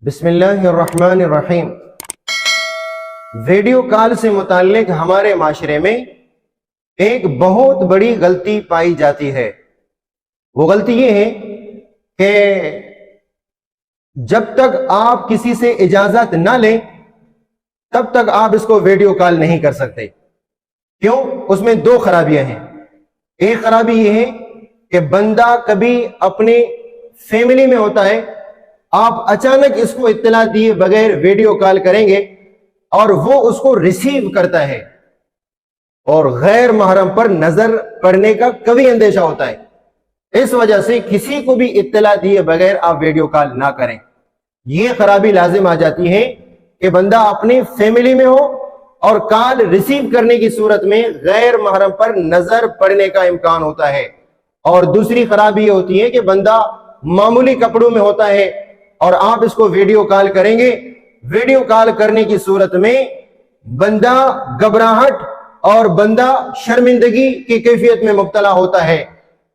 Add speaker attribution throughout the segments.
Speaker 1: بسم اللہ الرحمن الرحیم۔ ویڈیو کال سے متعلق ہمارے معاشرے میں ایک بہت بڑی غلطی پائی جاتی ہے۔ وہ غلطی یہ ہے کہ جب تک آپ کسی سے اجازت نہ لیں تب تک آپ اس کو ویڈیو کال نہیں کر سکتے۔ کیوں؟ اس میں دو خرابیاں ہیں۔ ایک خرابی یہ ہے کہ بندہ کبھی اپنے فیملی میں ہوتا ہے، آپ اچانک اس کو اطلاع دیے بغیر ویڈیو کال کریں گے اور وہ اس کو ریسیو کرتا ہے اور غیر محرم پر نظر پڑنے کا کبھی اندیشہ ہوتا ہے۔ اس وجہ سے کسی کو بھی اطلاع دیے بغیر آپ ویڈیو کال نہ کریں۔ یہ خرابی لازم آ جاتی ہے کہ بندہ اپنی فیملی میں ہو اور کال ریسیو کرنے کی صورت میں غیر محرم پر نظر پڑنے کا امکان ہوتا ہے۔ اور دوسری خرابی یہ ہوتی ہے کہ بندہ معمولی کپڑوں میں ہوتا ہے اور آپ اس کو ویڈیو کال کریں گے، ویڈیو کال کرنے کی صورت میں بندہ گھبراہٹ اور بندہ شرمندگی کی کیفیت میں مبتلا ہوتا ہے،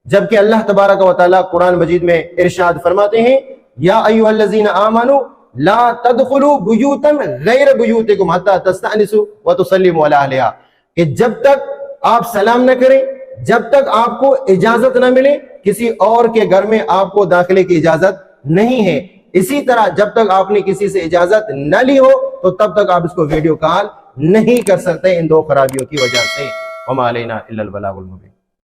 Speaker 1: جبکہ اللہ تبارک و تعالیٰ قرآن مجید میں ارشاد فرماتے ہیں یا ایھا الذین آمنوا لا تدخلوا بیوتا غیر بیوتکم حتی تستأنسوا وتسلموا علی اہلہا، کہ جب تک آپ سلام نہ کریں، جب تک آپ کو اجازت نہ ملے، کسی اور کے گھر میں آپ کو داخلے کی اجازت نہیں ہے۔ اسی طرح جب تک آپ نے کسی سے اجازت نہ لی ہو تو تب تک آپ اس کو ویڈیو کال نہیں کر سکتے، ان دو خرابیوں کی وجہ سے۔ وما علینا الا البلاغ المبین۔